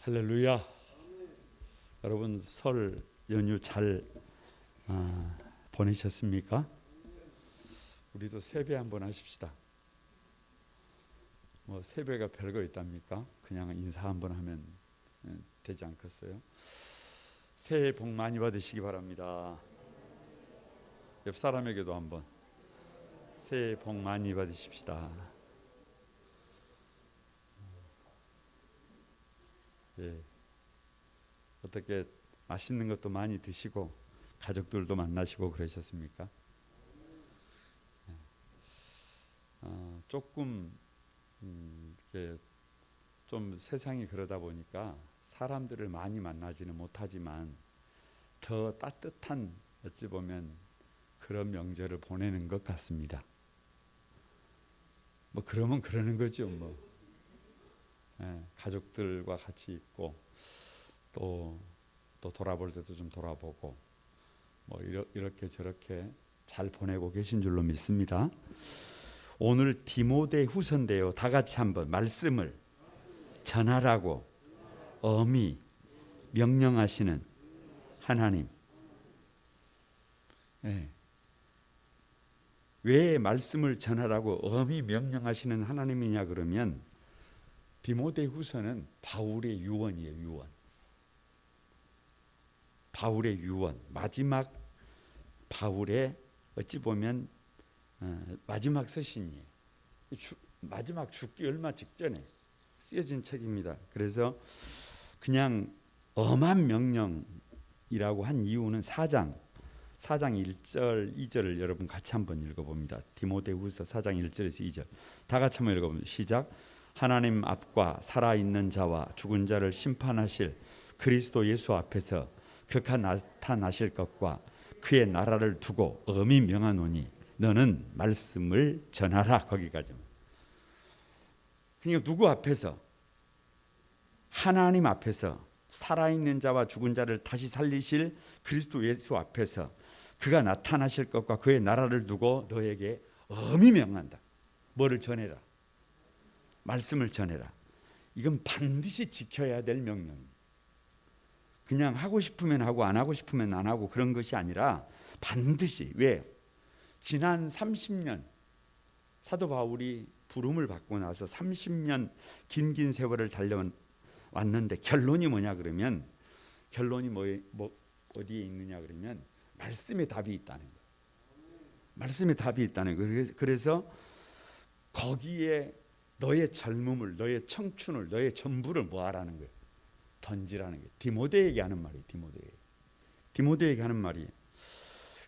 할렐루야. 여러분 설 연휴 잘 보내셨습니까? 우리도 세배 한번 하십시다. 뭐 세배가 별거 있답니까? 그냥 인사 한번 하면 되지 않겠어요? 새해 복 많이 받으시기 바랍니다. 옆 사람에게도 한번 새해 복 많이 받으십시다. 예. 어떻게 맛있는 것도 많이 드시고 가족들도 만나시고 그러셨습니까? 조금 이렇게 좀 세상이 그러다 보니까 사람들을 많이 만나지는 못하지만 더 따뜻한 어찌 보면 그런 명절을 보내는 것 같습니다. 뭐 그러면 그러는 거죠. 뭐 가족들과 같이 있고 또 돌아볼 때도 좀 돌아보고 뭐 이렇게 저렇게 잘 보내고 계신 줄로 믿습니다. 오늘 디모데후서인데요. 다 같이 한번 말씀을 전하라고 엄히 명령하시는 하나님. 왜 말씀을 전하라고 엄히 명령하시는 하나님이냐 그러면 디모데후서는 바울의 유언이에요. 유언. 바울의 유언. 마지막 바울의 어찌 보면 마지막 서신이에요. 마지막 죽기 얼마 직전에 쓰여진 책입니다. 그래서 그냥 엄한 명령이라고 한 이유는 4장 1절 2절을 여러분 같이 한번 읽어봅니다. 디모데후서 4장 1절에서 2절 다 같이 한번 읽어봅니다. 시작. 하나님 앞과 살아있는 자와 죽은 자를 심판하실 그리스도 예수 앞에서 그가 나타나실 것과 그의 나라를 두고 엄히 명하노니 너는 말씀을 전하라. 거기까지. 그러니까 누구 앞에서? 하나님 앞에서 살아있는 자와 죽은 자를 다시 살리실 그리스도 예수 앞에서 그가 나타나실 것과 그의 나라를 두고 너에게 엄히 명한다. 뭐를 전해라? 말씀을 전해라. 이건 반드시 지켜야 될 명령입니다. 그냥 하고 싶으면 하고 안 하고 싶으면 안 하고 그런 것이 아니라 반드시. 왜? 지난 30년 사도 바울이 부름을 받고 나서 30년 긴 세월을 달려왔는데 결론이 뭐냐 그러면 결론이 어디에 있느냐 그러면 말씀에 답이 있다는 거예요. 말씀에 답이 있다는 거예요. 그래서 거기에 너의 젊음을, 너의 청춘을, 너의 전부를 뭐하라는 거예요? 던지라는 거예요. 디모데에게 하는 말이에요. 디모데에게 하는 말이에요.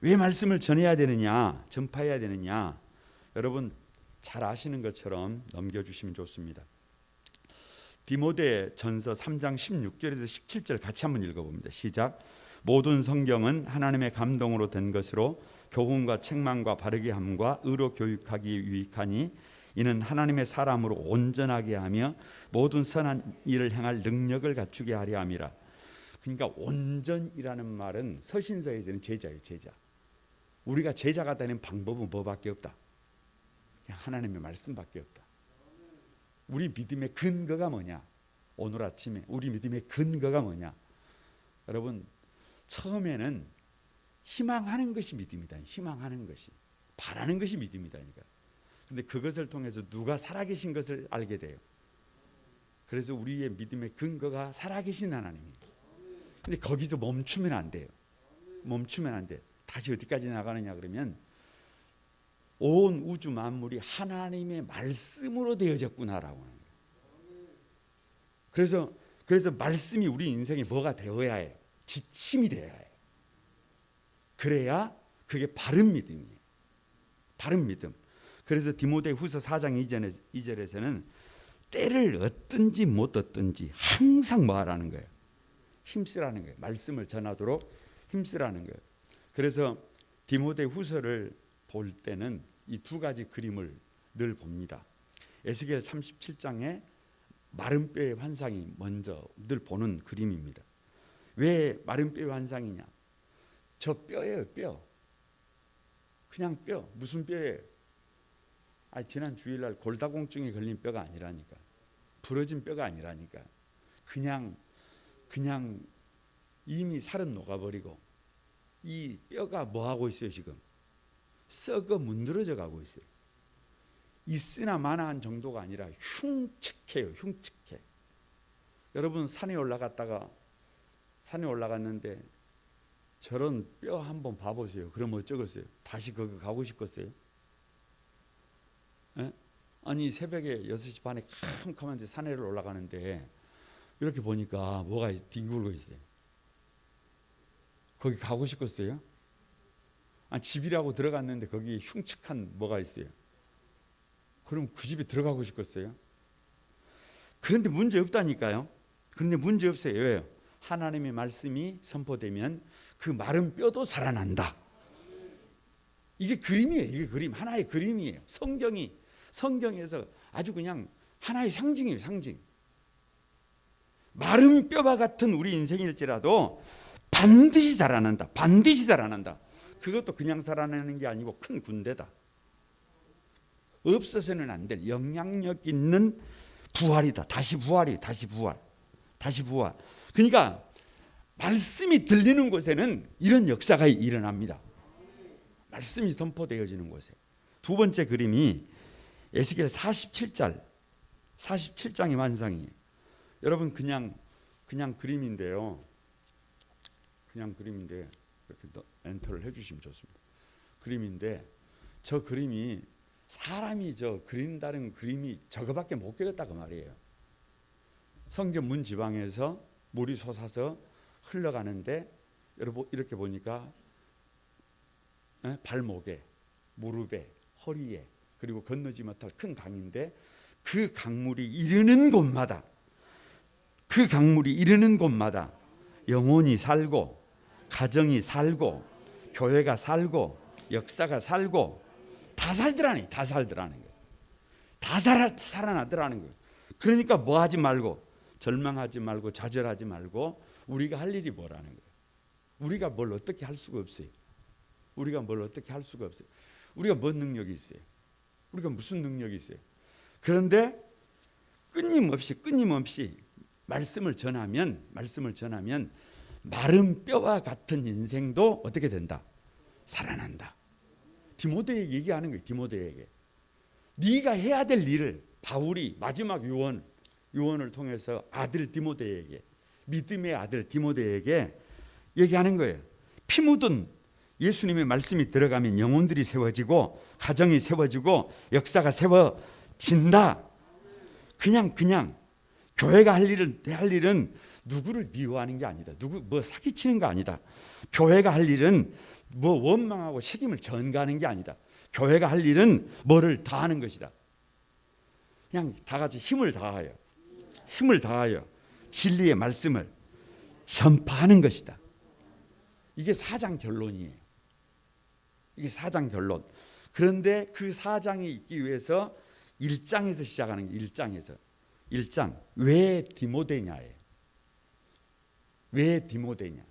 왜 말씀을 전해야 되느냐, 전파해야 되느냐? 여러분 잘 아시는 것처럼 넘겨주시면 좋습니다. 디모데 전서 3장 16절에서 17절 같이 한번 읽어봅니다. 시작. 모든 성경은 하나님의 감동으로 된 것으로 교훈과 책망과 바르게 함과 의로 교육하기 유익하니 이는 하나님의 사람으로 온전하게 하며 모든 선한 일을 행할 능력을 갖추게 하려 함이라. 그러니까 온전이라는 말은 서신서에서는 제자예요. 제자. 우리가 제자가 되는 방법은 뭐밖에 없다. 그냥 하나님의 말씀밖에 없다. 우리 믿음의 근거가 뭐냐? 오늘 아침에 우리 믿음의 근거가 뭐냐? 여러분 처음에는 희망하는 것이 믿음이다. 희망하는 것이, 바라는 것이 믿음이다니까. 근데 그것을 통해서 누가 살아계신 것을 알게 돼요. 그래서 우리의 믿음의 근거가 살아계신 하나님이에요. 근데 거기서 멈추면 안 돼요. 멈추면 안 돼. 다시 어디까지 나가느냐 그러면 온 우주 만물이 하나님의 말씀으로 되어졌구나라고 하는 거예요. 그래서 말씀이 우리 인생에 뭐가 되어야 해요? 지침이 되어야 해요. 그래야 그게 바른 믿음이에요. 바른 믿음. 그래서 디모데후서 4장 2절에서는 때를 얻든지 못 얻든지 항상 뭐 하라는 거예요? 힘쓰라는 거예요. 말씀을 전하도록 힘쓰라는 거예요. 그래서 디모데후서를 볼 때는 이 두 가지 그림을 늘 봅니다. 에스겔 37장에 마른 뼈의 환상이 먼저 늘 보는 그림입니다. 왜 마른 뼈의 환상이냐? 저 뼈예요. 뼈. 그냥 뼈. 무슨 뼈예요? 지난 주일날 골다공증에 걸린 뼈가 아니라니까. 부러진 뼈가 아니라니까. 그냥 그냥 이미 살은 녹아버리고 이 뼈가 뭐 하고 있어요? 지금 썩어 문드러져 가고 있어요. 있으나 마나한 정도가 아니라 흉측해요. 흉측해. 여러분 산에 올라갔는데 저런 뼈 한번 봐보세요. 그럼 어쩌겠어요? 다시 거기 가고 싶겠어요? 에? 아니 새벽에 6시 반에 캄캄한데 산에를 올라가는데 이렇게 보니까 뭐가 뒹굴고 있어요. 거기 가고 싶겠어요? 집이라고 들어갔는데 거기 흉측한 뭐가 있어요. 그럼 그 집에 들어가고 싶겠어요? 그런데 문제 없다니까요. 그런데 문제 없어요. 왜요? 하나님의 말씀이 선포되면 그 마른 뼈도 살아난다. 이게 그림이에요. 이게 그림, 하나의 그림이에요. 성경에서 아주 그냥 하나의 상징이에요. 상징. 마른 뼈와 같은 우리 인생일지라도 반드시 살아난다. 반드시 살아난다. 그것도 그냥 살아나는 게 아니고 큰 군대다. 없어서는 안 될 영향력 있는 부활이다. 다시 부활이, 다시 부활, 다시 부활. 그러니까 말씀이 들리는 곳에는 이런 역사가 일어납니다. 말씀이 선포되어지는 곳에. 두 번째 그림이 에스겔 47장의 완성이에요. 여러분 그냥 그림인데요. 그냥 그림인데 이렇게 엔터를 해주시면 좋습니다. 그림인데 저 그림이 사람이 저 그린다는 그림이 저거밖에 못 그렸다고 말이에요. 성전 문 지방에서 물이 솟아서 흘러가는데 여러분 이렇게 보니까 발목에, 무릎에, 허리에 그리고 건너지 못할 큰 강인데 그 강물이 이르는 곳마다 영혼이 살고 가정이 살고 교회가 살고 역사가 살고 다 살더라는 거예요. 다 살아나더라는 거예요. 그러니까 뭐 하지 말고 절망하지 말고 좌절하지 말고 우리가 할 일이 뭐라는 거예요. 우리가 뭘 어떻게 할 수가 없어요. 우리가 뭔 능력이 있어요. 우리가 무슨 능력이 있어요. 그런데 끊임없이 말씀을 전하면 마른 뼈와 같은 인생도 어떻게 된다? 살아난다. 디모데에게 얘기하는 거예요. 디모데에게 네가 해야 될 일을 바울이 마지막 유언을 통해서 아들 디모데에게, 믿음의 아들 디모데에게 얘기하는 거예요. 피 묻은 예수님의 말씀이 들어가면 영혼들이 세워지고 가정이 세워지고 역사가 세워진다. 그냥 교회가 할 일은 누구를 미워하는 게 아니다. 누구 뭐 사기치는 거 아니다. 교회가 할 일은 뭐 원망하고 책임을 전가하는 게 아니다. 교회가 할 일은 뭐를 다하는 것이다. 그냥 다 같이 힘을 다하여 진리의 말씀을 전파하는 것이다. 이게 4장 결론이에요. 이게 4장 결론. 그런데 그 4장이 있기 위해서 1장에서 시작하는 거예요. 1장 왜 디모데냐예요. 왜 디모데냐.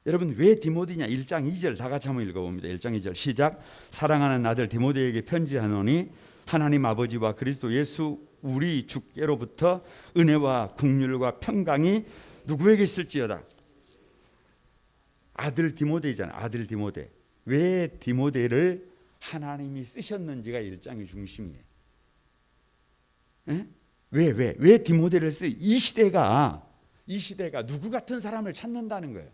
여러분 왜 디모데냐. 1장 2절 다 같이 한번 읽어봅니다. 1장 2절 시작. 사랑하는 아들 디모데에게 편지하노니 하나님 아버지와 그리스도 예수 우리 주께로부터 은혜와 긍휼과 평강이 누구에게 있을지어다. 아들 디모데잖아. 아들 디모데. 왜 디모데를 하나님이 쓰셨는지가 1장의 중심이에요. 왜 디모데를 쓰? 이 시대가 누구 같은 사람을 찾는다는 거예요.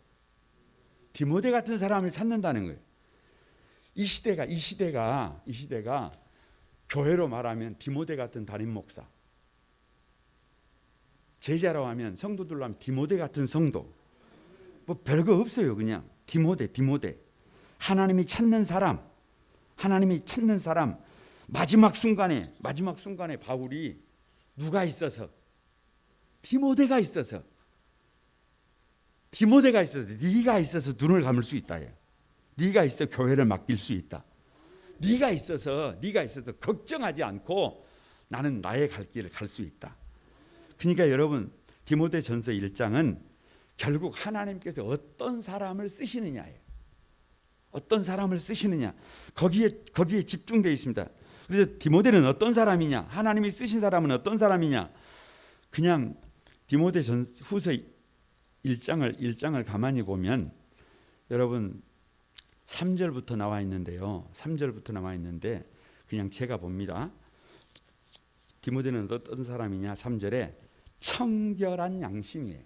디모데 같은 사람을 찾는다는 거예요. 이 시대가 교회로 말하면 디모데 같은 담임 목사, 제자로 하면 성도들로 하면 디모데 같은 성도. 뭐 별거 없어요. 그냥 디모데. 하나님이 찾는 사람. 마지막 순간에 바울이 누가 있어서? 디모데가 있어서 네가 있어서 눈을 감을 수 있다. 네가 있어 교회를 맡길 수 있다. 네가 있어서 걱정하지 않고 나는 나의 갈 길을 갈 수 있다. 그러니까 여러분 디모데전서 1장은 결국 하나님께서 어떤 사람을 쓰시느냐예요. 어떤 사람을 쓰시느냐. 거기에 집중되어 있습니다. 그래서 디모데는 어떤 사람이냐? 하나님이 쓰신 사람은 어떤 사람이냐? 그냥 디모데전후서 1장을 가만히 보면 여러분 3절부터 나와 있는데요. 3절부터 나와 있는데 그냥 제가 봅니다. 디모데는 어떤 사람이냐? 3절에 청결한 양심이에요.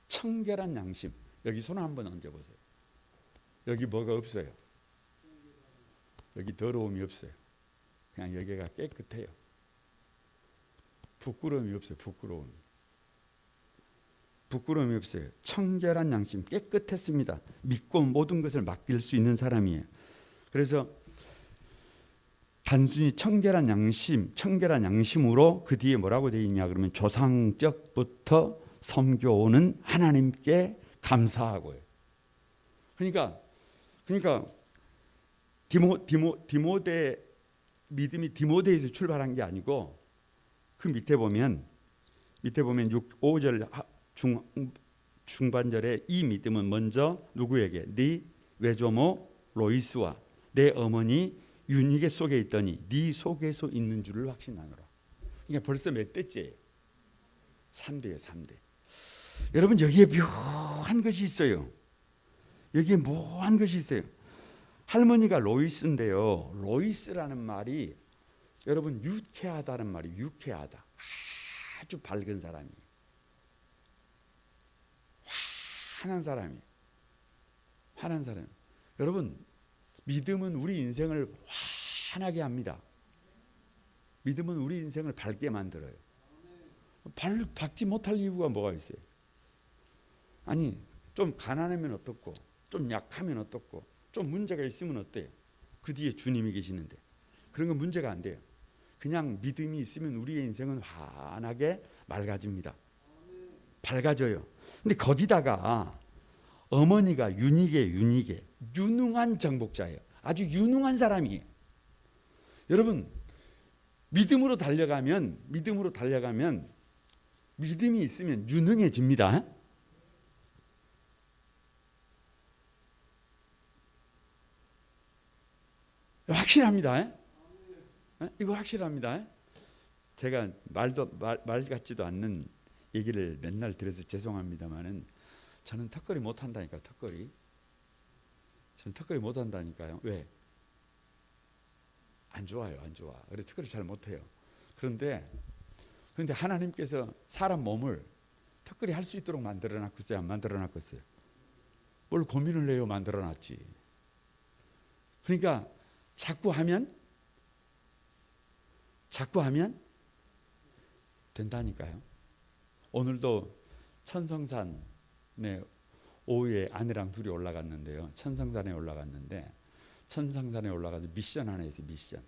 청결한 양심. 여기 손 한번 얹어 보세요. 여기 뭐가 없어요. 여기 더러움이 없어요. 그냥 여기가 깨끗해요. 부끄러움이 없어요. 부끄러움이 없어요. 청결한 양심, 깨끗했습니다. 믿고 모든 것을 맡길 수 있는 사람이에요. 그래서 단순히 청결한 양심으로 그 뒤에 뭐라고 되어 있냐 그러면 조상적부터 섬겨오는 하나님께 감사하고요. 그러니까 디모데 믿음이 디모데에서 출발한 게 아니고 그 밑에 보면 5절 중반절에 이 믿음은 먼저 누구에게? 네 외조모 로이스와 내 어머니 유니게 속에 있더니 네 속에서 있는 줄을 확신하노라. 그러니까 벌써 몇 대째예요? 3대예요. 3대. 여러분 여기에 묘한 것이 있어요. 여기에 묘한 것이 있어요. 할머니가 로이스인데요. 로이스라는 말이 여러분 유쾌하다는 말이 유쾌하다. 아주 밝은 사람이. 환한 사람이. 환한 사람. 여러분 믿음은 우리 인생을 환하게 합니다. 믿음은 우리 인생을 밝게 만들어요. 밝지 못할 이유가 뭐가 있어요? 아니 좀 가난하면 어떻고 좀 약하면 어떻고 좀 문제가 있으면 어때요? 그 뒤에 주님이 계시는데 그런 건 문제가 안 돼요. 그냥 믿음이 있으면 우리의 인생은 환하게 맑아집니다. 밝아져요. 근데 거기다가 어머니가 유니게 유능한 정복자예요. 아주 유능한 사람이에요. 여러분 믿음으로 달려가면 믿음이 있으면 유능해집니다. 확실합니다. 이거 확실합니다. 제가 말 같지도 않는 얘기를 맨날 들어서 죄송합니다만은 저는 턱걸이 못 한다니까. 저는 턱걸이 못 한다니까요. 왜? 안 좋아요. 그래서 턱걸이 잘 못 해요. 그런데 하나님께서 사람 몸을 턱걸이 할 수 있도록 만들어 놨겠어요? 안 만들어 놨겠어요? 뭘 고민을 해요? 만들어 놨지. 그러니까 자꾸 하면 된다니까요. 오늘도 천성산에 오후에 아내랑 둘이 올라갔는데요. 천성산에 올라가서 미션 하나 했어요. 미션.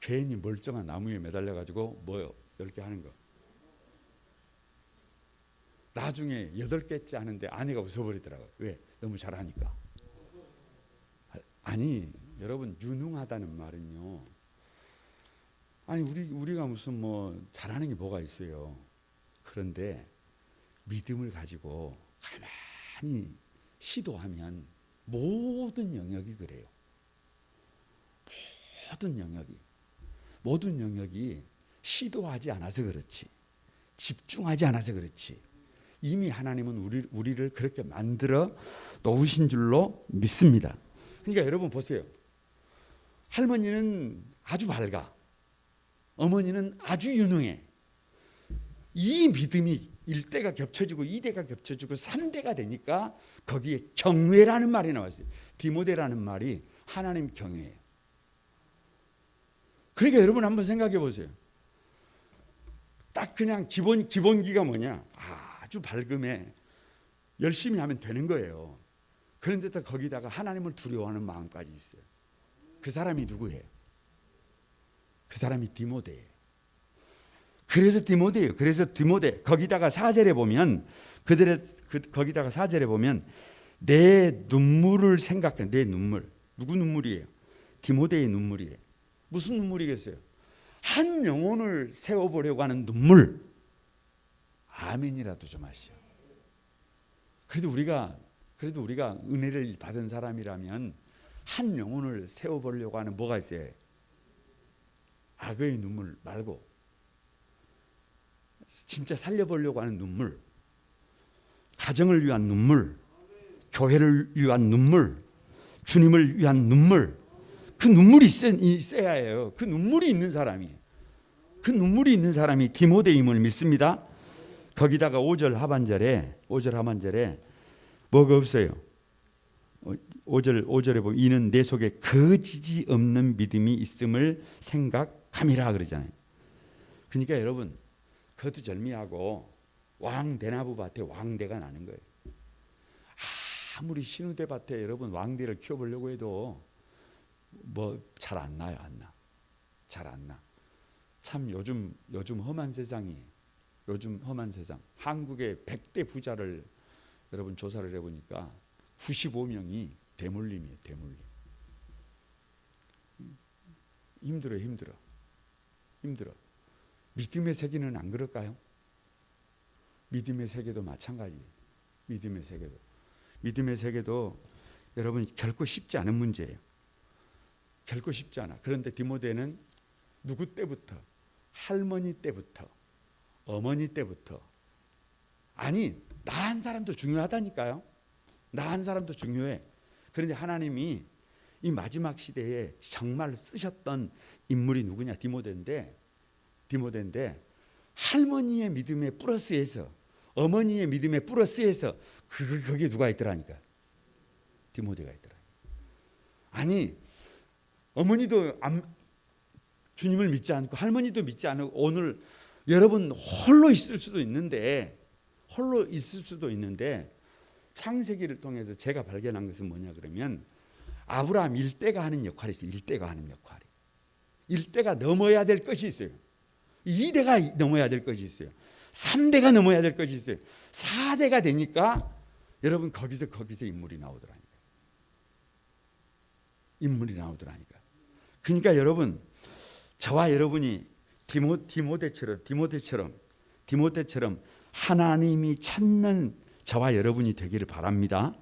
괜히 멀쩡한 나무에 매달려 가지고 뭐요? 10개 하는 거. 나중에 8개째 하는데 아내가 웃어버리더라고요. 왜? 너무 잘하니까. 아니 여러분 유능하다는 말은요. 아니 우리가 무슨 뭐 잘하는 게 뭐가 있어요. 그런데 믿음을 가지고 가만히 시도하면 모든 영역이 그래요. 모든 영역이 시도하지 않아서 그렇지. 집중하지 않아서 그렇지. 이미 하나님은 우리를 그렇게 만들어 놓으신 줄로 믿습니다. 그러니까 여러분 보세요. 할머니는 아주 밝아. 어머니는 아주 유능해. 이 믿음이 1대가 겹쳐지고 2대가 겹쳐지고 3대가 되니까 거기에 경외라는 말이 나왔어요. 디모데라는 말이 하나님 경외예요. 그러니까 여러분 한번 생각해 보세요. 딱 그냥 기본기가 뭐냐? 아주 밝음에 열심히 하면 되는 거예요. 그런데 또 거기다가 하나님을 두려워하는 마음까지 있어요. 그 사람이 누구예요? 그 사람이 디모데예요. 그래서 디모데 거기다가 4절에 보면 거기다가 4절에 보면 내 눈물을 생각해. 내 눈물. 누구 눈물이에요? 디모데의 눈물이에요. 무슨 눈물이겠어요? 한 영혼을 세워보려고 하는 눈물. 아멘이라도 좀 하시오. 그래도 우리가 은혜를 받은 사람이라면 한 영혼을 세워보려고 하는 뭐가 있어요? 악의 눈물 말고 진짜 살려보려고 하는 눈물, 가정을 위한 눈물, 교회를 위한 눈물, 주님을 위한 눈물, 그 눈물이 있어야 해요. 그 눈물이 있는 사람이, 그 눈물이 있는 사람이 디모데임을 믿습니다. 거기다가 5절 하반절에 뭐가 없어요. 5절에 보면 이는 내 속에 거지지 없는 믿음이 있음을 생각함이라 그러잖아요. 그러니까 여러분 거두절미하고 왕대나무 밭에 왕대가 나는 거예요. 아무리 신우대 밭에 여러분 왕대를 키워보려고 해도 뭐 잘 안 나요. 잘 안 나. 참 요즘 험한 세상이, 요즘 험한 세상. 한국의 100대 부자를 여러분 조사를 해보니까 95명이 대물림이에요. 대물림. 힘들어. 믿음의 세계는 안 그럴까요? 믿음의 세계도 마찬가지예요. 믿음의 세계도 여러분 결코 쉽지 않은 문제예요. 결코 쉽지 않아. 그런데 디모데는 누구 때부터? 할머니 때부터, 어머니 때부터. 아니, 낳은 사람도 중요하다니까요. 낳은 사람도 중요해. 그런데 하나님이 이 마지막 시대에 정말 쓰셨던 인물이 누구냐? 디모데인데 할머니의 믿음에 플러스해서, 어머니의 믿음에 플러스해서 거기에 누가 있더라니까? 디모데가 있더라니까. 아니, 어머니도 주님을 믿지 않고 할머니도 믿지 않고 오늘 여러분 홀로 있을 수도 있는데 창세기를 통해서 제가 발견한 것은 뭐냐 그러면 아브라함 일대가 하는 역할이 있어요. 일대가 넘어야 될 것이 있어요. 2대가 넘어야 될 것이 있어요. 3대가 넘어야 될 것이 있어요. 4대가 되니까 여러분 거기서 인물이 나오더라니까. 그러니까 여러분 저와 여러분이 디모데처럼 하나님이 찾는 저와 여러분이 되기를 바랍니다.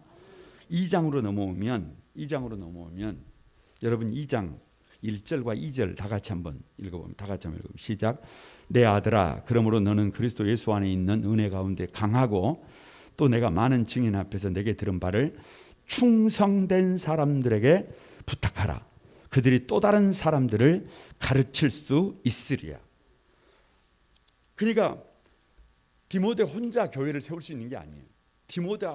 2장으로 넘어오면 여러분 2장 1절과 2절 다 같이 한번 읽어봅니다. 시작. 내 아들아, 그러므로 너는 그리스도 예수 안에 있는 은혜 가운데 강하고 또 내가 많은 증인 앞에서 내게 들은 바를 충성된 사람들에게 부탁하라. 그들이 또 다른 사람들을 가르칠 수 있으리라. 그러니까 디모데 혼자 교회를 세울 수 있는 게 아니에요. 디모데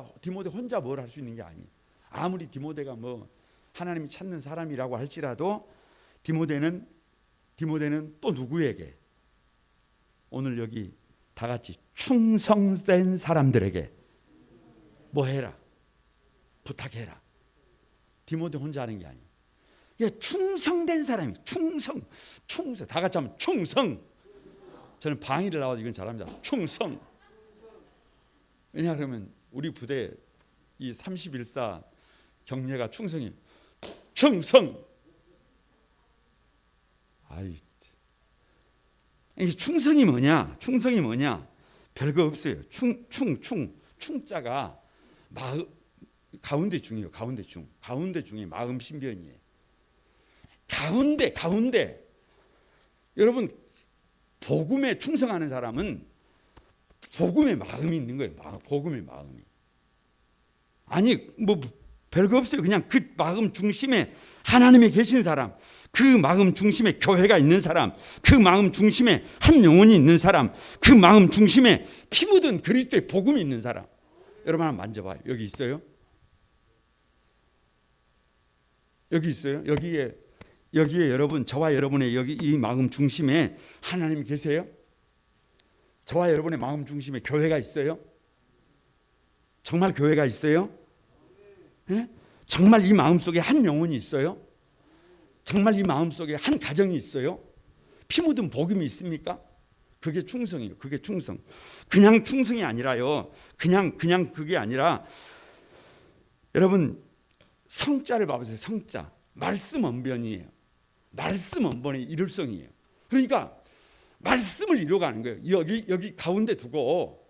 혼자 뭘 할 수 있는 게 아니에요. 아무리 디모데가 뭐 하나님이 찾는 사람이라고 할지라도 디모데는 또 누구에게? 오늘 여기 다 같이 충성된 사람들에게 뭐 해라? 부탁해라. 디모데 혼자 하는 게 아니에요. 충성된 사람이 충성 다 같이 하면 충성. 저는 방위를 나와도 이건 잘합니다. 충성. 왜냐 그러면 우리 부대 이 31사 경례가 충성이에요. 충성. 이게 충성이 뭐냐? 별거 없어요. 충자가 가운데 중이에요. 가운데 중에 마음 신변이에요. 가운데. 여러분 복음에 충성하는 사람은 복음의 마음이 있는 거예요. 복음의 마음이. 아니 뭐 별거 없어요. 그냥 그 마음 중심에 하나님이 계신 사람, 그 마음 중심에 교회가 있는 사람, 그 마음 중심에 한 영혼이 있는 사람, 그 마음 중심에 피 묻은 그리스도의 복음이 있는 사람. 여러분 한번 만져봐요. 여기 있어요? 여기 있어요? 여기에 여러분, 저와 여러분의 여기 이 마음 중심에 하나님이 계세요? 저와 여러분의 마음 중심에 교회가 있어요? 정말 교회가 있어요? 네? 정말 이 마음 속에 한 영혼이 있어요? 정말 이 마음 속에 한 가정이 있어요? 피 묻은 복음이 있습니까? 그게 충성이에요. 그게 충성. 그냥 충성이 아니라요. 그냥 그게 아니라 여러분 성자를 봐보세요. 성자. 말씀 언변이에요. 말씀 언변의 일일성이에요. 그러니까 말씀을 이루어가는 거예요. 여기 가운데 두고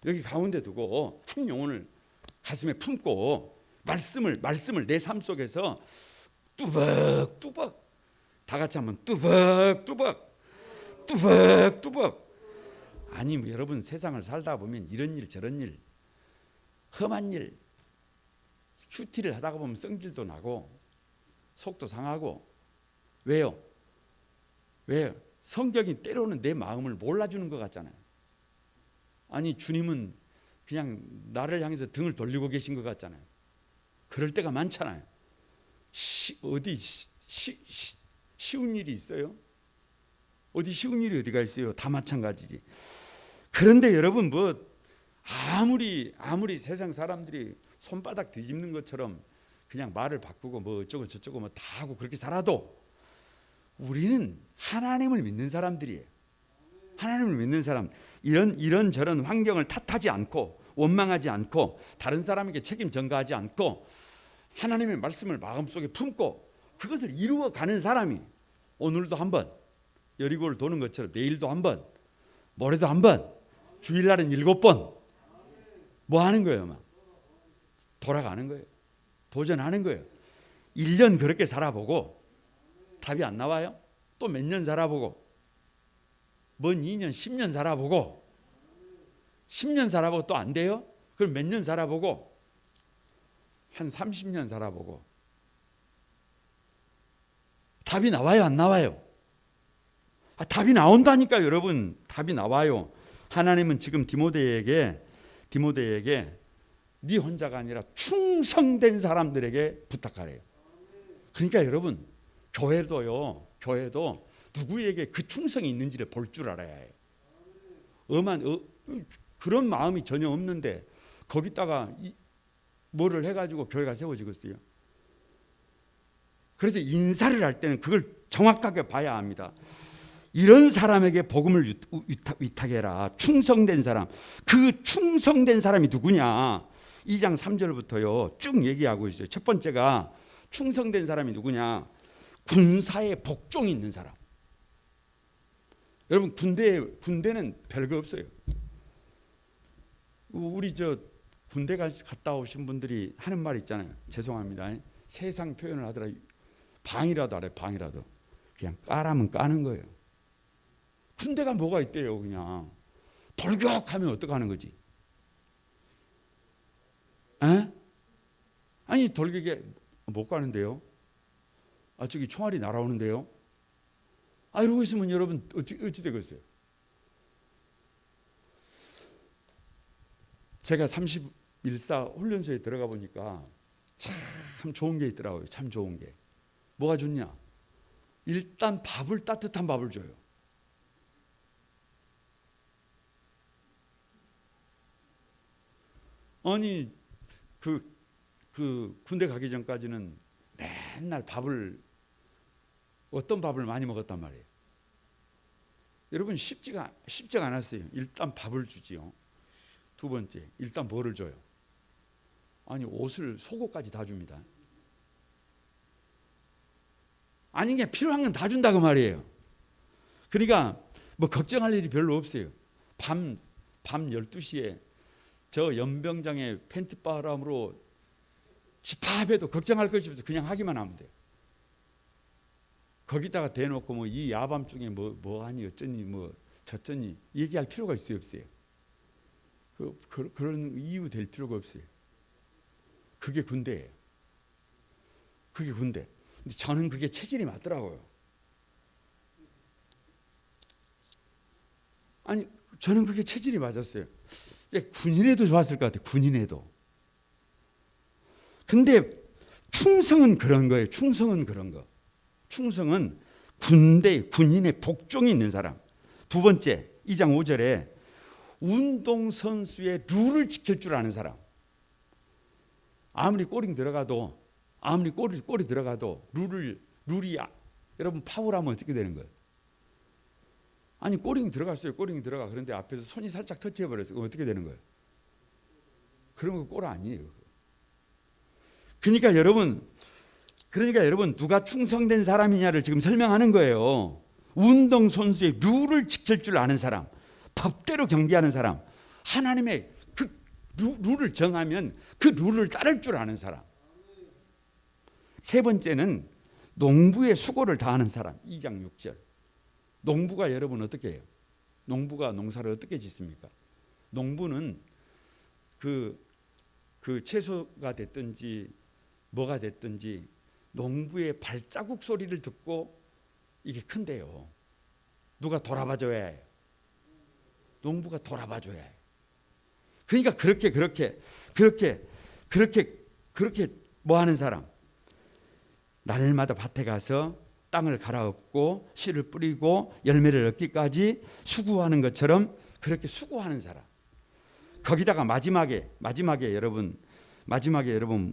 한 영혼을 가슴에 품고 말씀을 내 삶 속에서 뚜벅뚜벅 다 같이 한번 뚜벅뚜벅 아니 여러분 세상을 살다 보면 이런 일 저런 일 험한 일 큐티를 하다가 보면 성질도 나고 속도 상하고 왜요? 성경이 때로는 내 마음을 몰라주는 것 같잖아요. 아니 주님은 그냥 나를 향해서 등을 돌리고 계신 것 같잖아요. 그럴 때가 많잖아요. 어디 쉬운 일이 있어요? 어디 쉬운 일이 어디가 있어요? 다 마찬가지지. 그런데 여러분 뭐 아무리 세상 사람들이 손바닥 뒤집는 것처럼 그냥 말을 바꾸고 뭐 어쩌고 저쩌고 뭐 다 하고 그렇게 살아도 우리는 하나님을 믿는 사람들이에요. 하나님을 믿는 사람, 이런 저런 환경을 탓하지 않고 원망하지 않고 다른 사람에게 책임 전가하지 않고 하나님의 말씀을 마음속에 품고 그것을 이루어가는 사람이 오늘도 한번 여리고를 도는 것처럼 내일도 한번 모레도 한번 주일날은 7번 뭐 하는 거예요? 막 돌아가는 거예요. 도전하는 거예요. 1년 그렇게 살아보고 답이 안 나와요? 또 몇 년 살아보고 먼 2년 10년 살아보고 10년 살아보고 또 안 돼요? 그럼 몇 년 살아보고 한 30년 살아보고 답이 나와요? 안 나와요? 답이 나온다니까요. 여러분 답이 나와요. 하나님은 지금 디모데에게 네 혼자가 아니라 충성된 사람들에게 부탁하래요. 그러니까 여러분 교회도 누구에게 그 충성이 있는지를 볼 줄 알아야 해요. 그런 마음이 전혀 없는데 거기다가 뭐를 해가지고 교회가 세워지겠어요. 그래서 인사를 할 때는 그걸 정확하게 봐야 합니다. 이런 사람에게 복음을 위탁해라. 충성된 사람. 그 충성된 사람이 누구냐? 2장 3절부터요 쭉 얘기하고 있어요. 첫 번째가 충성된 사람이 누구냐? 군사에 복종이 있는 사람. 여러분 군대는 별거 없어요. 우리 군대 갔다 오신 분들이 하는 말 있잖아요. 죄송합니다. 세상 표현을 하더라. 방이라도 하래. 방이라도. 그냥 까라면 까는 거예요. 군대가 뭐가 있대요. 그냥 돌격하면 어떡하는 거지? 에? 아니 돌격에 못 가는데요. 저기 총알이 날아오는데요. 이러고 있으면 여러분 어찌 되겠어요? 제가 31사 훈련소에 들어가 보니까 참 좋은 게 있더라고요. 참 좋은 게. 뭐가 좋냐? 일단 따뜻한 밥을 줘요. 아니 그 군대 가기 전까지는 맨날 어떤 밥을 많이 먹었단 말이에요. 여러분 쉽지가 않았어요. 일단 밥을 주지요. 두 번째, 일단 뭐를 줘요? 아니 옷을 속옷까지 다 줍니다. 아니 그냥 필요한 건 다 준다고 말이에요. 그러니까 뭐 걱정할 일이 별로 없어요. 밤 12시에 저 연병장의 팬티바람으로 집합해도 걱정할 것이 없어요. 그냥 하기만 하면 돼요. 거기다가 대놓고 뭐 이 야밤중에 뭐 하니 어쩌니 뭐 저쩌니 얘기할 필요가 있어요? 없어요? 그런 이유 될 필요가 없어요. 그게 군대예요. 그게 군대. 근데 저는 그게 체질이 맞더라고요. 아니 저는 그게 체질이 맞았어요. 군인에도 좋았을 것 같아요. 군인에도. 근데 충성은 그런 거예요. 충성은 그런 거. 충성은 군인의 복종이 있는 사람. 두 번째 2장 5절에 운동선수의 룰을 지킬 줄 아는 사람. 아무리 골이 들어가도 룰이 여러분 파울하면 어떻게 되는 거예요? 아니 꼬링 들어갔어요. 꼬링 들어가. 그런데 앞에서 손이 살짝 터치해버렸어요. 어떻게 되는 거예요? 그런 거 골 아니에요. 그러니까 여러분 누가 충성된 사람이냐를 지금 설명하는 거예요. 운동선수의 룰을 지킬 줄 아는 사람, 법대로 경기하는 사람, 하나님의 그 룰을 정하면 그 룰을 따를 줄 아는 사람. 세 번째는 농부의 수고를 다하는 사람. 2장 6절. 농부가 여러분 어떻게 해요? 농부가 농사를 어떻게 짓습니까? 농부는 그 채소가 됐든지 뭐가 됐든지 농부의 발자국 소리를 듣고 이게 큰데요. 누가 돌아봐줘야 해요. 농부가 돌아봐줘야 해요. 그러니까 그렇게 뭐 하는 사람, 날마다 밭에 가서 땅을 갈아엎고 씨를 뿌리고 열매를 얻기까지 수고하는 것처럼 그렇게 수고하는 사람. 거기다가 마지막에 여러분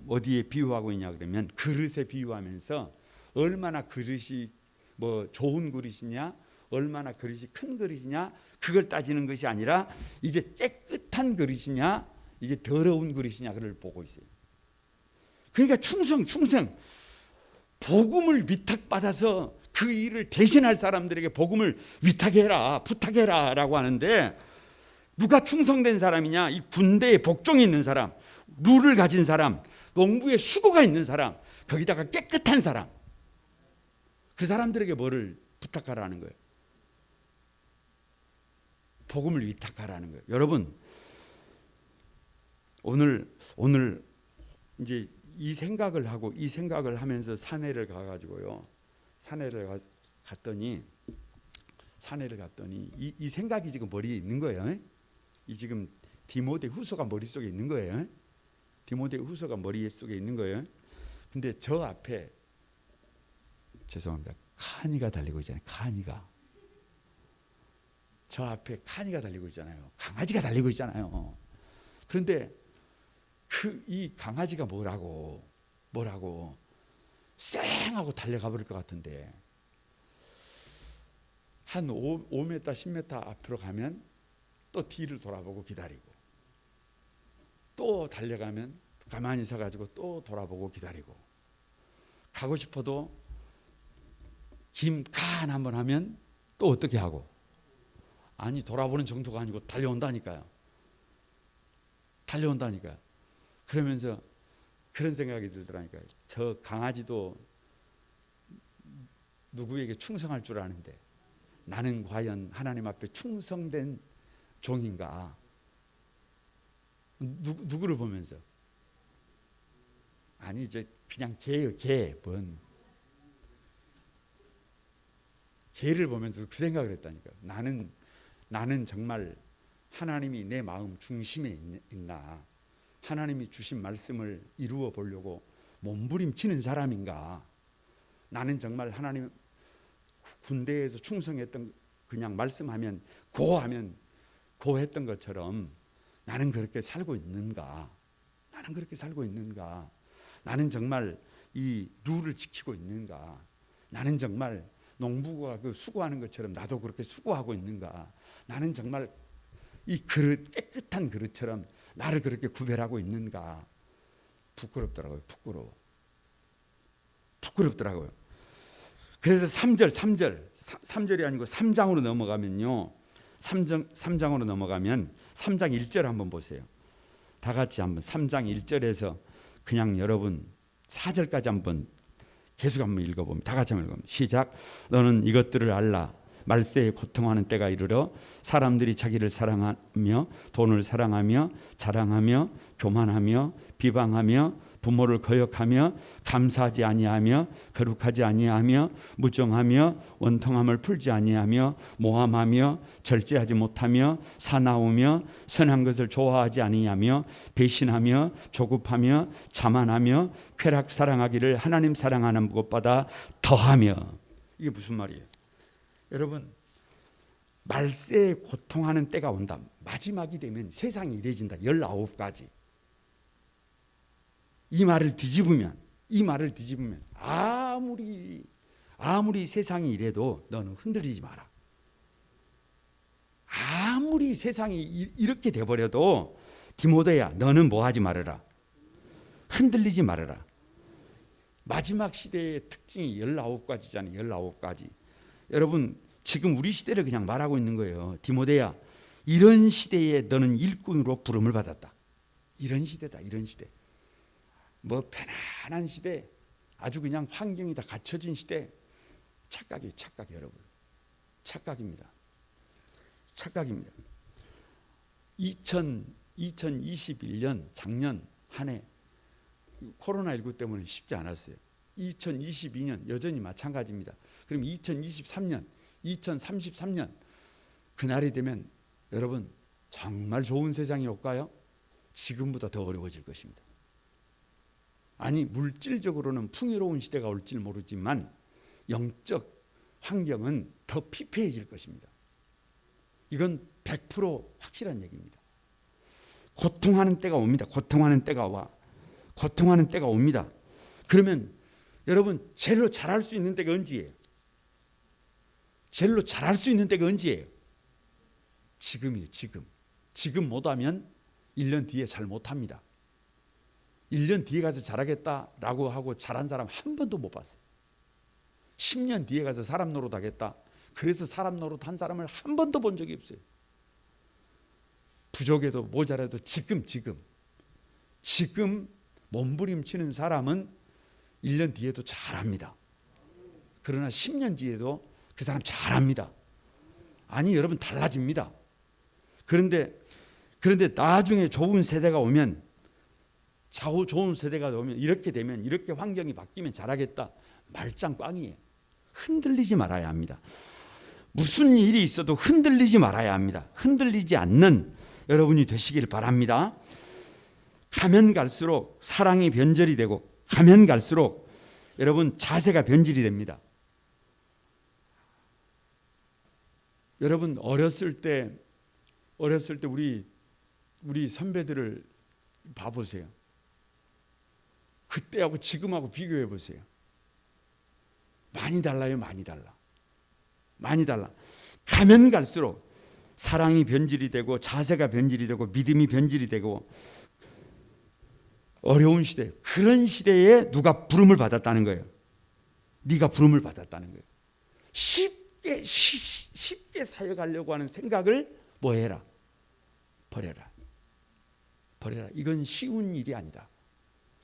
어디에 비유하고 있냐 그러면 그릇에 비유하면서 얼마나 그릇이 뭐 좋은 그릇이냐, 얼마나 그릇이 큰 그릇이냐 그걸 따지는 것이 아니라 이게 깨끗한 그릇이냐, 이게 더러운 그릇이냐 그걸 보고 있어요. 그러니까 충성 복음을 위탁받아서 그 일을 대신할 사람들에게 복음을 위탁해라, 부탁해라라고 하는데 누가 충성된 사람이냐? 이 군대에 복종이 있는 사람, 룰을 가진 사람, 농부에 수고가 있는 사람, 거기다가 깨끗한 사람, 그 사람들에게 뭐를 부탁하라는 거예요? 복음을 위탁하라는 거예요. 여러분, 오늘 이제 이 생각을 하면서 산에를 가가지고요. 산에를 갔더니 이 생각이 지금 머리에 있는 거예요. 이 지금 디모데 후서가 머릿속에 있는 거예요. 디모데 후서가 머릿속에 있는 거예요. 근데 저 앞에 죄송합니다. 칸이가 달리고 있잖아요. 저 앞에 칸이가 달리고 있잖아요. 강아지가 달리고 있잖아요. 그런데 이 강아지가 뭐라고 쌩하고 달려가 버릴 것 같은데 한 5m, 10m 앞으로 가면 또 뒤를 돌아보고 기다리고 또 달려가면 가만히 서가지고 또 돌아보고 기다리고 가고 싶어도 김칸 한번 하면 또 어떻게 하고 아니 돌아보는 정도가 아니고 달려온다니까요. 그러면서 그런 생각이 들더라니까요. 저 강아지도 누구에게 충성할 줄 아는데 나는 과연 하나님 앞에 충성된 종인가? 누구를 보면서? 아니 저 그냥 개예요. 개를 보면서 그 생각을 했다니까요. 나는 정말 하나님이 내 마음 중심에 있나? 하나님이 주신 말씀을 이루어 보려고 몸부림치는 사람인가? 나는 정말 하나님 군대에서 충성했던 그냥 말씀하면 고했던 것처럼 나는 그렇게 살고 있는가? 나는 정말 이 룰을 지키고 있는가? 나는 정말 농부가 그 수고하는 것처럼 나도 그렇게 수고하고 있는가? 나는 정말 이 그릇 깨끗한 그릇처럼 나를 그렇게 구별하고 있는가? 부끄럽더라고요. 그래서 3절이 아니고 3장으로 넘어가면요. 3장으로 넘어가면 3장 1절 한번 보세요. 다 같이 한번 3장 1절에서 그냥 여러분 4절까지 한번 계속 한번 읽어봅니다. 다 같이 한번 읽어봅니다. 시작. 너는 이것들을 알라. 말세에 고통하는 때가 이르러 사람들이 자기를 사랑하며 돈을 사랑하며 자랑하며 교만하며 비방하며 부모를 거역하며 감사하지 아니하며 거룩하지 아니하며 무정하며 원통함을 풀지 아니하며 모함하며 절제하지 못하며 사나우며 선한 것을 좋아하지 아니하며 배신하며 조급하며 자만하며 쾌락 사랑하기를 하나님 사랑하는 것보다 더하며. 이게 무슨 말이에요? 여러분, 말세에 고통하는 때가 온다. 마지막이 되면 세상이 이래진다. 19가지. 이 말을 뒤집으면 아무리 세상이 이래도 너는 흔들리지 마라. 아무리 세상이 이렇게 돼버려도 디모데야, 너는 뭐하지 말아라. 흔들리지 말아라. 마지막 시대의 특징이 19가지잖아요. 19가지. 여러분, 지금 우리 시대를 그냥 말하고 있는 거예요. 디모데야, 이런 시대에 너는 일꾼으로 부름을 받았다. 이런 시대다. 이런 시대. 뭐 편안한 시대, 아주 그냥 환경이 다 갖춰진 시대. 착각이에요. 여러분. 착각입니다. 착각입니다. 2021년 작년 한 해 코로나19 때문에 쉽지 않았어요. 2022년 여전히 마찬가지입니다. 그럼 2023년, 2033년 그날이 되면 여러분 정말 좋은 세상이 올까요? 지금보다 더 어려워질 것입니다. 아니 물질적으로는 풍요로운 시대가 올지 모르지만 영적 환경은 더 피폐해질 것입니다. 이건 100% 확실한 얘기입니다. 고통하는 때가 옵니다. 고통하는 때가 와. 고통하는 때가 옵니다. 그러면 여러분 제일로 잘할 수 있는 때가 언제예요? 제일로 잘할 수 있는 때가 언제예요? 지금이에요. 지금 못하면 1년 뒤에 잘 못합니다. 1년 뒤에 가서 잘하겠다라고 하고 잘한 사람 한 번도 못 봤어요. 10년 뒤에 가서 사람 노릇하겠다. 그래서 사람 노릇한 사람을 한 번도 본 적이 없어요. 부족해도 모자라도 지금 몸부림치는 사람은 1년 뒤에도 잘합니다. 그러나 10년 뒤에도 그 사람 잘합니다. 아니 여러분 달라집니다. 그런데 나중에 좋은 세대가 오면 좋은 세대가 오면 이렇게 되면 이렇게 환경이 바뀌면 잘하겠다. 말짱 꽝이에요. 흔들리지 말아야 합니다. 무슨 일이 있어도 흔들리지 말아야 합니다. 흔들리지 않는 여러분이 되시길 바랍니다. 가면 갈수록 사랑이 변절이 되고 가면 갈수록 여러분 자세가 변질이 됩니다. 여러분 어렸을 때 우리 선배들을 봐보세요. 그때하고 지금하고 비교해 보세요. 많이 달라요. 많이 달라. 가면 갈수록 사랑이 변질이 되고 자세가 변질이 되고 믿음이 변질이 되고 어려운 시대, 그런 시대에 누가 부름을 받았다는 거예요. 네가 부름을 받았다는 거예요. 쉽게 사역하려고 하는 생각을 뭐 해라? 버려라. 이건 쉬운 일이 아니다.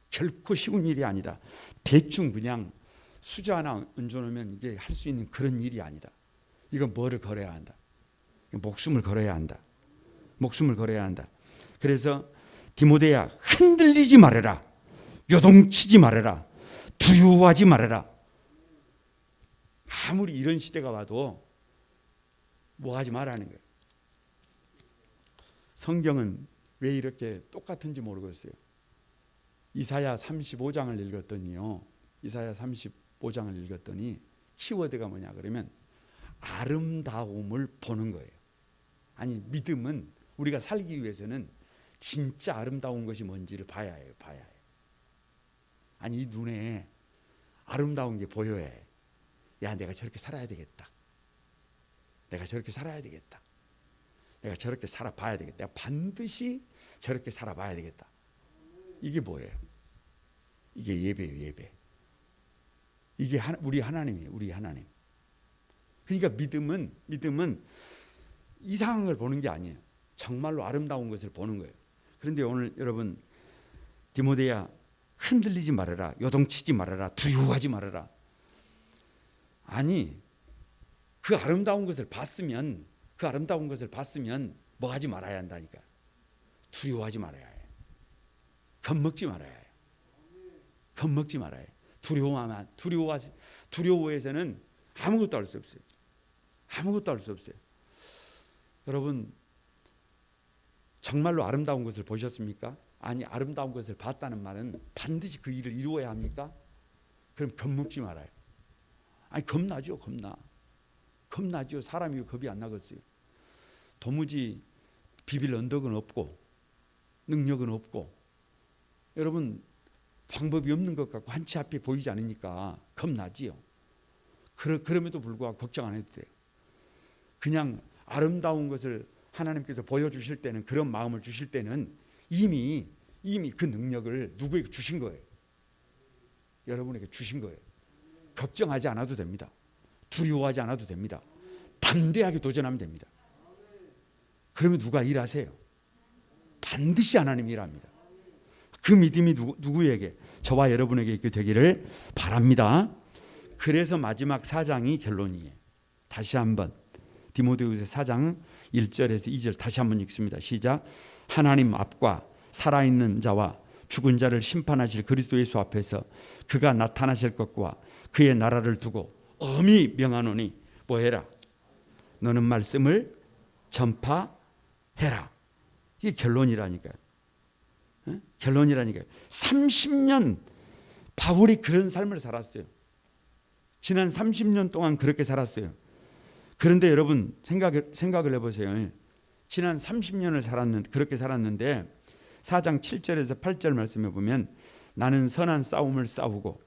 결코 쉬운 일이 아니다. 대충 그냥 수저 하나 얹어놓으면 이게 할 수 있는 그런 일이 아니다. 이건 뭐를 걸어야 한다. 목숨을 걸어야 한다. 그래서 디모데야 흔들리지 말아라. 요동치지 말아라. 두려워하지 말아라. 아무리 이런 시대가 와도 뭐 하지 말라는 거예요. 성경은 왜 이렇게 똑같은지 모르겠어요. 이사야 35장을 읽었더니 키워드가 뭐냐 그러면 아름다움을 보는 거예요. 아니 믿음은 우리가 살기 위해서는 진짜 아름다운 것이 뭔지를 봐야 해요. 아니 이 눈에 아름다운 게 보여야 해. 야 내가 저렇게 살아야 되겠다. 내가 저렇게 살아봐야 되겠다. 내가 반드시 저렇게 살아봐야 되겠다. 이게 뭐예요? 이게 예배예요. 예배. 이게 우리 하나님이에요. 우리 하나님. 그러니까 믿음은 이상한 걸 보는 게 아니에요. 정말로 아름다운 것을 보는 거예요. 그런데 오늘 여러분 디모데야 흔들리지 말아라. 요동치지 말아라. 두려워하지 말아라. 아니 그 아름다운 것을 봤으면 뭐 하지 말아야 한다니까. 두려워하지 말아야 해. 겁먹지 말아야 해. 두려워해서는 아무것도 할 수 없어요. 여러분 정말로 아름다운 것을 보셨습니까? 아니 아름다운 것을 봤다는 말은 반드시 그 일을 이루어야 합니까? 그럼 겁먹지 말아요. 아니 겁나죠. 사람이 겁이 안 나겠어요. 도무지 비빌 언덕은 없고 능력은 없고 여러분 방법이 없는 것 같고 한치 앞에 보이지 않으니까 겁나지요. 그럼에도 불구하고 걱정 안 해도 돼요. 그냥 아름다운 것을 하나님께서 보여주실 때는 그런 마음을 주실 때는 이미 그 능력을 누구에게 주신 거예요. 여러분에게 주신 거예요. 걱정하지 않아도 됩니다. 두려워하지 않아도 됩니다. 담대하게 도전하면 됩니다. 그러면 누가 일하세요? 반드시 하나님이 일합니다. 그 믿음이 누구에게? 저와 여러분에게 있게 되기를 바랍니다. 그래서 마지막 4장이 결론이에요. 다시 한번 디모데후서 4장 1절에서 2절 다시 한번 읽습니다. 시작. 하나님 앞과 살아있는 자와 죽은 자를 심판하실 그리스도 예수 앞에서 그가 나타나실 것과 그의 나라를 두고 엄히 명하노니 뭐해라? 너는 말씀을 전파해라. 이게 결론이라니까요. 결론이라니까요. 30년 바울이 그런 삶을 살았어요. 지난 30년 동안 그렇게 살았어요. 그런데 여러분 생각을 해보세요. 지난 30년을 그렇게 살았는데 4장 7절에서 8절 말씀해 보면 나는 선한 싸움을 싸우고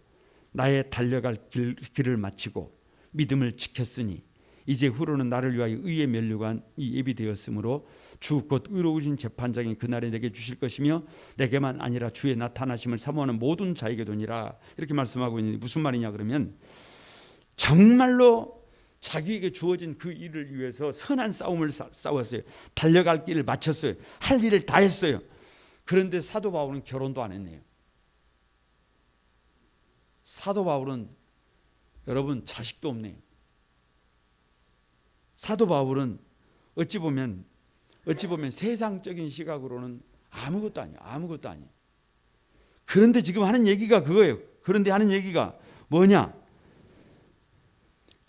나의 달려갈 길을 마치고 믿음을 지켰으니 이제 후로는 나를 위하여 의의 면류관이 예비되었으므로 주 곧 의로우신 재판장이 그날에 내게 주실 것이며 내게만 아니라 주의 나타나심을 사모하는 모든 자에게 도니라. 이렇게 말씀하고 있는데 무슨 말이냐 그러면 정말로 자기에게 주어진 그 일을 위해서 선한 싸움을 싸웠어요. 달려갈 길을 마쳤어요. 할 일을 다 했어요. 그런데 사도 바울은 결혼도 안 했네요. 사도 바울은 여러분 자식도 없네요. 사도 바울은 어찌 보면 세상적인 시각으로는 아무것도 아니에요. 그런데 지금 하는 얘기가 그거예요. 그런데 하는 얘기가 뭐냐?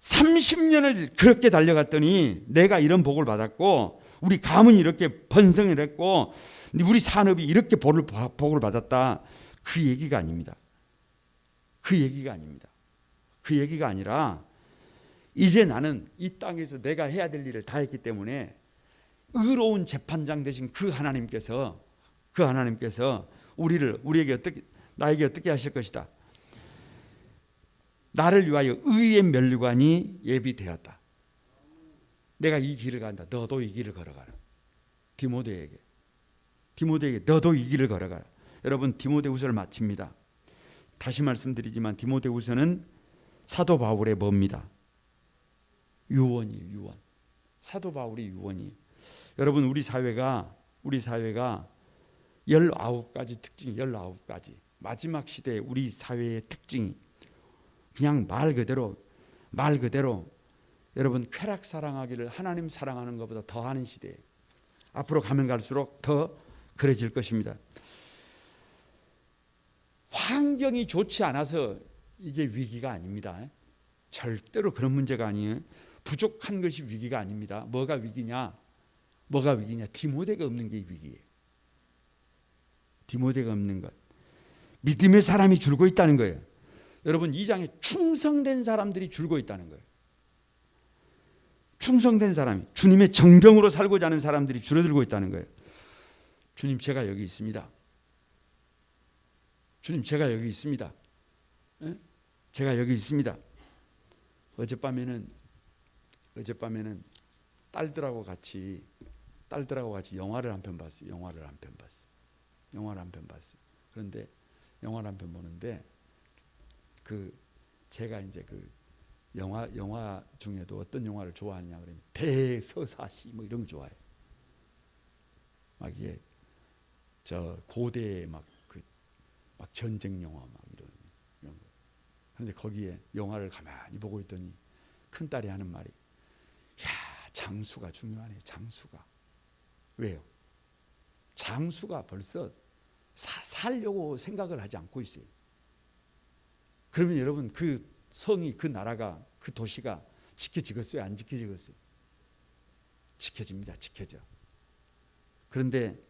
30년을 그렇게 달려갔더니 내가 이런 복을 받았고 우리 가문이 이렇게 번성을 했고 우리 산업이 이렇게 복을 받았다. 그 얘기가 아닙니다. 그 얘기가 아니라 이제 나는 이 땅에서 내가 해야 될 일을 다 했기 때문에 의로운 재판장 되신 그 하나님께서 나에게 어떻게 하실 것이다. 나를 위하여 의의 면류관이 예비되었다. 내가 이 길을 간다. 너도 이 길을 걸어가라. 디모데에게 너도 이 길을 걸어가라. 여러분 디모데후서를 마칩니다. 다시 말씀드리지만 디모데후서는 사도 바울의 뭡니다. 유언이에요. 유언. 사도 바울이 유언이에요. 여러분 우리 사회가 19가지 특징이 19가지 마지막 시대의 우리 사회의 특징이 그냥 말 그대로 여러분 쾌락 사랑하기를 하나님 사랑하는 것보다 더하는 시대에 앞으로 가면 갈수록 더 그래질 것입니다. 환경이 좋지 않아서 이게 위기가 아닙니다. 절대로 그런 문제가 아니에요. 부족한 것이 위기가 아닙니다. 뭐가 위기냐? 디모데가 없는 게 위기예요. 디모데가 없는 것. 믿음의 사람이 줄고 있다는 거예요. 여러분 2장에 충성된 사람들이 줄고 있다는 거예요. 충성된 사람이 주님의 정병으로 살고자 하는 사람들이 줄어들고 있다는 거예요. 주님 제가 여기 있습니다. 주님 제가 여기 있습니다. 제가 여기 있습니다. 어젯밤에는 딸들하고 같이 영화를 한 편 봤어요. 그런데 영화를 한 편 보는데 제가 이제 영화 중에도 어떤 영화를 좋아하냐 그러면 대서사시 뭐 이런 거 좋아해요. 막 이게 저 고대 막 전쟁 영화 막 이런 거. 그런데 거기에 영화를 가만히 보고 있더니 큰 딸이 하는 말이 야 장수가 중요하네. 장수가 왜요? 장수가 벌써 살려고 생각을 하지 않고 있어요. 그러면 여러분 그 성이 그 나라가 그 도시가 지켜지겠어요? 안 지켜지겠어요? 지켜집니다. 지켜져. 그런데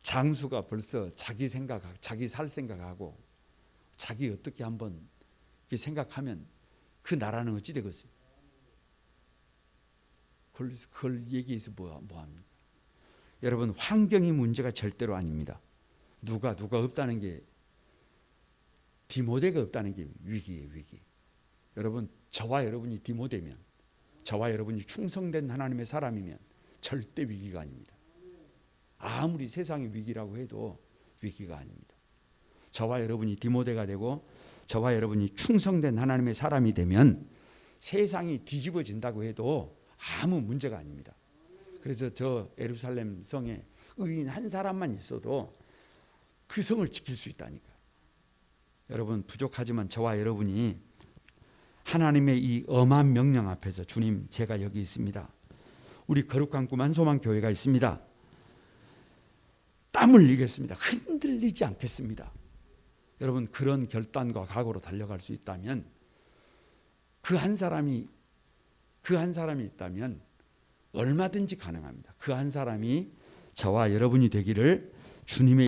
장수가 벌써 자기 살 생각하고 자기 어떻게 한번 생각하면 그 나라는 어찌 되겠어요? 그걸 얘기해서 뭐합니까? 여러분 환경이 문제가 절대로 아닙니다. 누가 없다는 게 디모데가 없다는 게 위기예요. 위기. 여러분 저와 여러분이 디모데면 저와 여러분이 충성된 하나님의 사람이면 절대 위기가 아닙니다. 아무리 세상의 위기라고 해도 위기가 아닙니다. 저와 여러분이 디모데가 되고 저와 여러분이 충성된 하나님의 사람이 되면 세상이 뒤집어진다고 해도 아무 문제가 아닙니다. 그래서 저 예루살렘 성에 의인 한 사람만 있어도 그 성을 지킬 수 있다니까. 여러분 부족하지만 저와 여러분이 하나님의 이 엄한 명령 앞에서 주님 제가 여기 있습니다. 우리 거룩한 꿈 한소망 교회가 있습니다. 땀을 흘리겠습니다. 흔들리지 않겠습니다. 여러분, 그런 결단과 각오로 달려갈 수 있다면, 그 한 사람이 있다면 얼마든지 가능합니다. 그 한 사람이 저와 여러분이 되기를 주님의